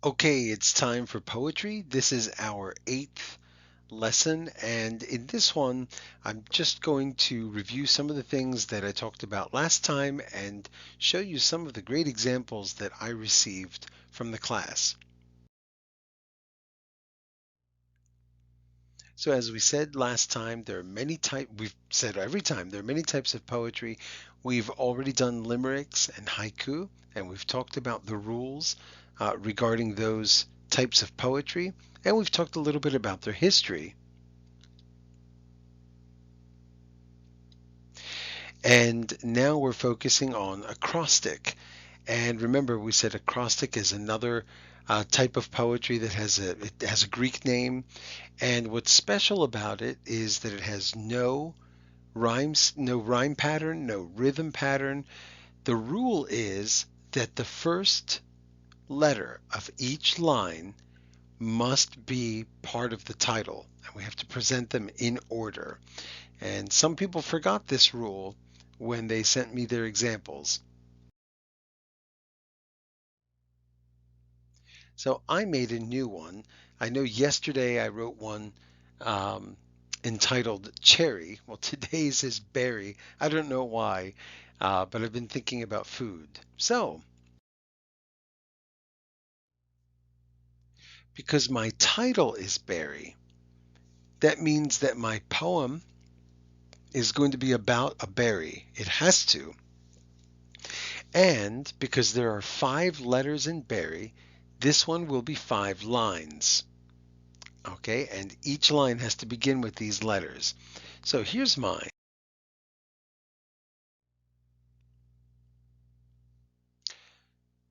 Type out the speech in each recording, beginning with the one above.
Okay, it's time for poetry. This is our eighth lesson, and in this one, I'm just going to review some of the things that I talked about last time and show you some of the great examples that I received from the class. So as we said last time, there are many types, we've said every time, there are many types of poetry. We've already done limericks and haiku, and we've talked about the rules regarding those types of poetry, and we've talked a little bit about their history. And now we're focusing on acrostic. And remember, we said acrostic is another type of poetry that has a Greek name. And what's special about it is that it has no rhyme pattern, no rhythm pattern. The rule is that the first letter of each line must be part of the title, and we have to present them in order. And some people forgot this rule when they sent me their examples. So I made a new one. I know yesterday I wrote one um, entitled Cherry. Well, today's is Berry. I don't know why, but I've been thinking about food. So, because my title is Berry, that means that my poem is going to be about a berry. It has to. And because there are 5 letters in berry, this one will be 5 lines. Okay, and each line has to begin with these letters. So here's mine.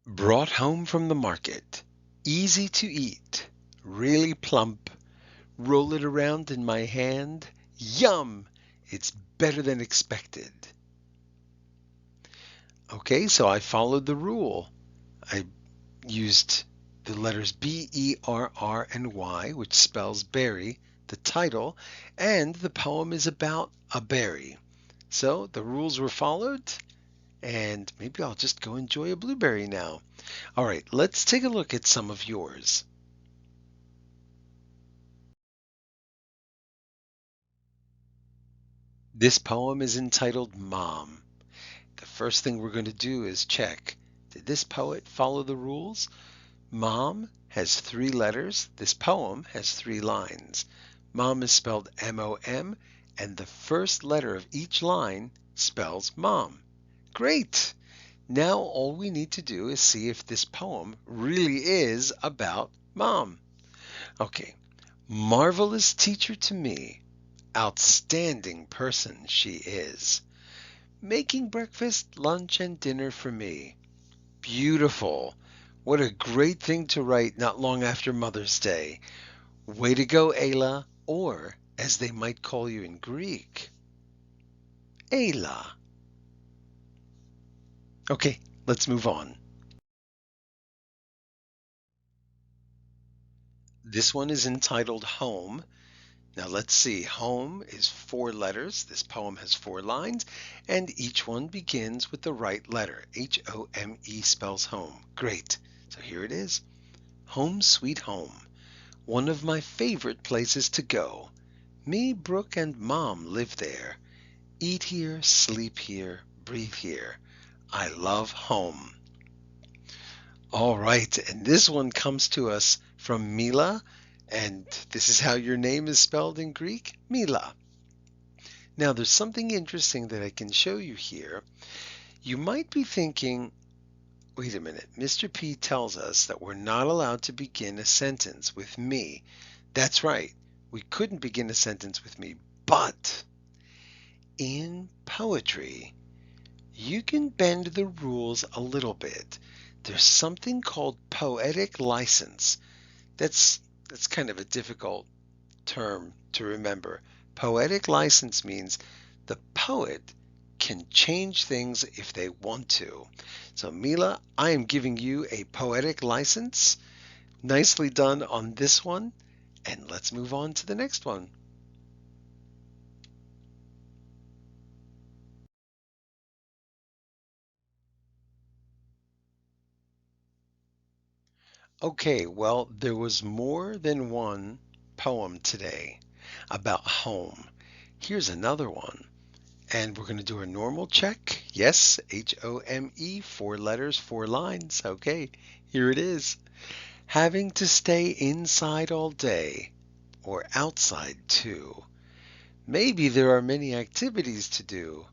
Brought home from the market, easy to eat, really plump, roll it around in my hand. Yum! It's better than expected. Okay, so I followed the rule. I used the letters B, E, R, and Y, which spells berry, the title, and the poem is about a berry. So the rules were followed, and maybe I'll just go enjoy a blueberry now. All right, let's take a look at some of yours. This poem is entitled Mom. The first thing we're going to do is check, did this poet follow the rules? Mom has 3 letters. This poem has 3 lines. Mom is spelled M-O-M, and the first letter of each line spells mom. Great! Now all we need to do is see if this poem really is about mom. Okay. Marvelous teacher to me, outstanding person she is. Making breakfast, lunch, and dinner for me. Beautiful. What a great thing to write not long after Mother's Day. Way to go, Ayla, or as they might call you in Greek, Ayla. Okay, let's move on. This one is entitled Home. Now let's see. Home is 4 letters. This poem has 4 lines, and each one begins with the right letter. H-O-M-E spells home. Great. So here it is. Home sweet home. One of my favorite places to go. Me, Brooke, and Mom live there. Eat here, sleep here, breathe here. I love home. All right, and this one comes to us from Mila, and this is how your name is spelled in Greek, Mila. Now, there's something interesting that I can show you here. You might be thinking, wait a minute, Mr. P tells us that we're not allowed to begin a sentence with me. That's right, we couldn't begin a sentence with me, but in poetry, you can bend the rules a little bit. There's something called poetic license. That's kind of a difficult term to remember. Poetic license means the poet can change things if they want to. So Mila, I am giving you a poetic license. Nicely done on this one. And let's move on to the next one. Okay, well, there was more than one poem today about home. Here's another one. And we're going to do a normal check. Yes, HOME, 4 letters, 4 lines. Okay, here it is. Having to stay inside all day or outside too. Maybe there are many activities to do.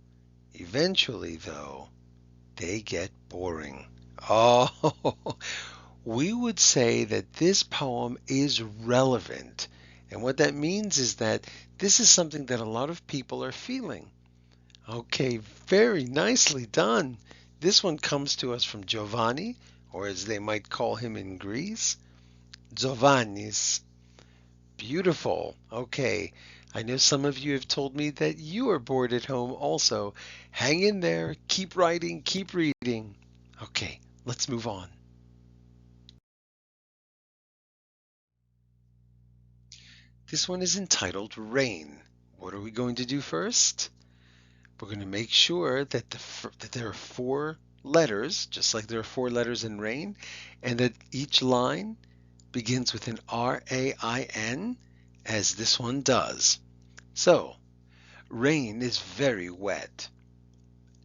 Eventually, though, they get boring. Oh, we would say that this poem is relevant. And what that means is that this is something that a lot of people are feeling. Okay, very nicely done. This one comes to us from Giovanni, or as they might call him in Greece, Giovanni's. Beautiful. Okay, I know some of you have told me that you are bored at home also. Hang in there, keep writing, keep reading. Okay, let's move on. This one is entitled Rain. What are we going to do first? We're going to make sure that that there are 4 letters, just like there are 4 letters in rain, and that each line begins with an RAIN, as this one does. So, rain is very wet.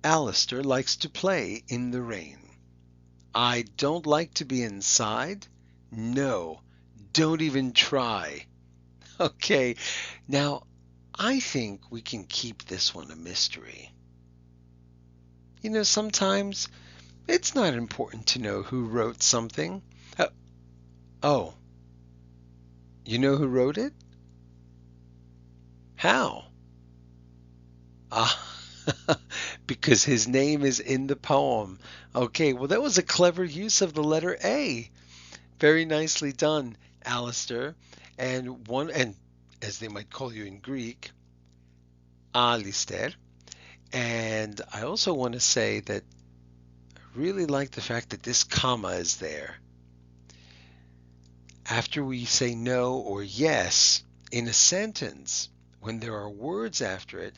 Alistair likes to play in the rain. I don't like to be inside. No, don't even try. Okay, now I think we can keep this one a mystery. Sometimes it's not important to know who wrote something. Uh, oh, you know who wrote it? How? Ah, because his name is in the poem. Okay, well, that was a clever use of the letter A. Very nicely done, Alistair. And as they might call you in Greek, Alistair. And I also want to say that I really like the fact that this comma is there. After we say no or yes in a sentence, when there are words after it,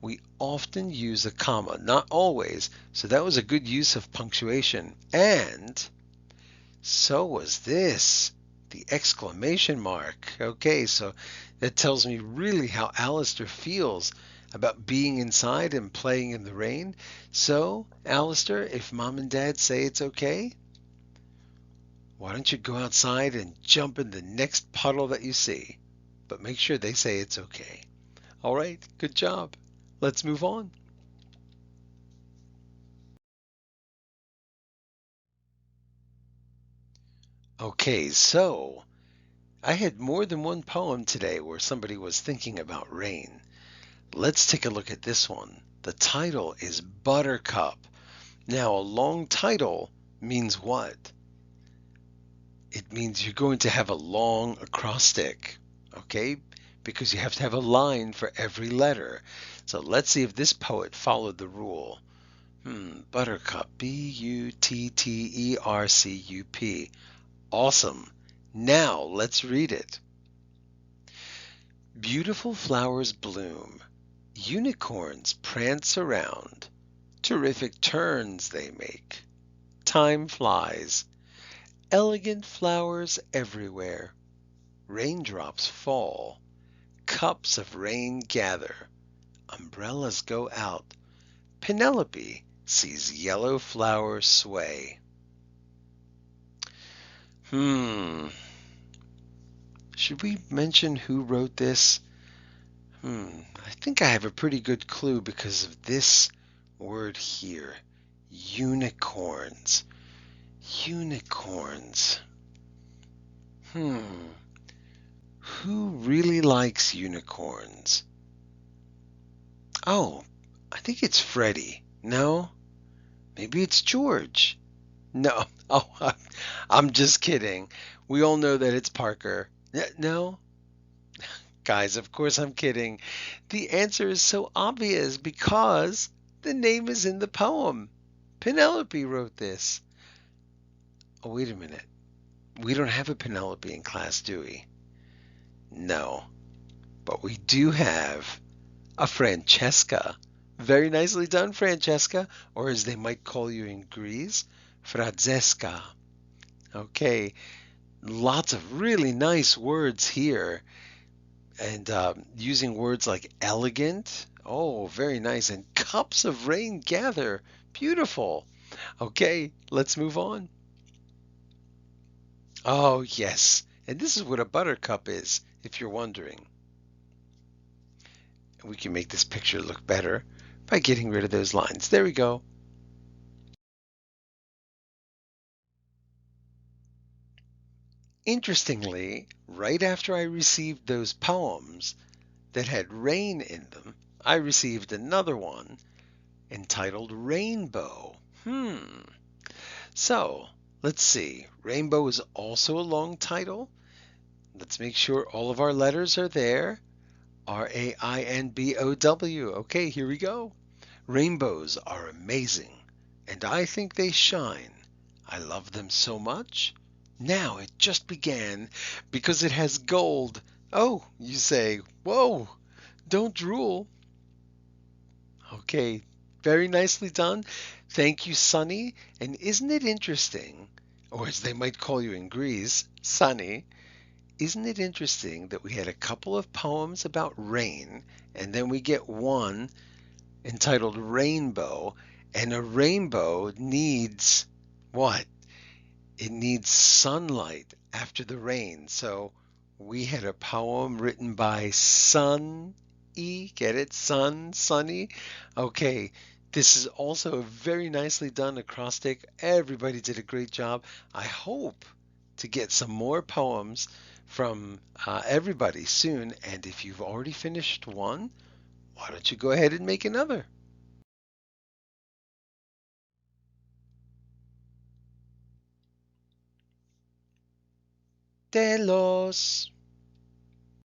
we often use a comma, not always. So that was a good use of punctuation. And so was this, the exclamation mark. Okay, so that tells me really how Alistair feels about being inside and playing in the rain. So, Alistair, if mom and dad say it's okay, why don't you go outside and jump in the next puddle that you see? But make sure they say it's okay. All right, good job. Let's move on. Okay, so I had more than one poem today where somebody was thinking about rain. Let's take a look at this one. The title is Buttercup. Now, a long title means what? It means you're going to have a long acrostic, okay? Because you have to have a line for every letter. So let's see if this poet followed the rule. Buttercup, Buttercup. Awesome. Now let's read it. Beautiful flowers bloom. Unicorns prance around. Terrific turns they make. Time flies. Elegant flowers everywhere. Raindrops fall. Cups of rain gather. Umbrellas go out. Penelope sees yellow flowers sway. Hmm. Should we mention who wrote this? I think I have a pretty good clue because of this word here. Unicorns. Unicorns. Hmm. Who really likes unicorns? Oh, I think it's Freddie. No? Maybe it's George. No. Oh, I'm just kidding. We all know that it's Parker. No? Guys, of course I'm kidding. The answer is so obvious because the name is in the poem. Penelope wrote this. Oh, wait a minute. We don't have a Penelope in class, do we? No. But we do have a Francesca. Very nicely done, Francesca, or as they might call you in Greece, Francesca. Okay, lots of really nice words here. And using words like elegant. Oh, very nice. And cups of rain gather. Beautiful. Okay, let's move on. Oh, yes. And this is what a buttercup is, if you're wondering. We can make this picture look better by getting rid of those lines. There we go. Interestingly, right after I received those poems that had rain in them, I received another one entitled Rainbow. So, let's see. Rainbow is also a long title. Let's make sure all of our letters are there. Rainbow. Okay, here we go. Rainbows are amazing, and I think they shine. I love them so much. Now it just began because it has gold. Oh, you say, whoa, don't drool. Okay, very nicely done. Thank you, Sunny. And isn't it interesting, or as they might call you in Greece, Sunny, isn't it interesting that we had a couple of poems about rain, and then we get one entitled Rainbow, and a rainbow needs what? It needs sunlight after the rain. So we had a poem written by Sun E. Get it? Sun, Sunny. Okay, this is also a very nicely done acrostic. Everybody did a great job. I hope to get some more poems from everybody soon. And if you've already finished one, why don't you go ahead and make another? Telos.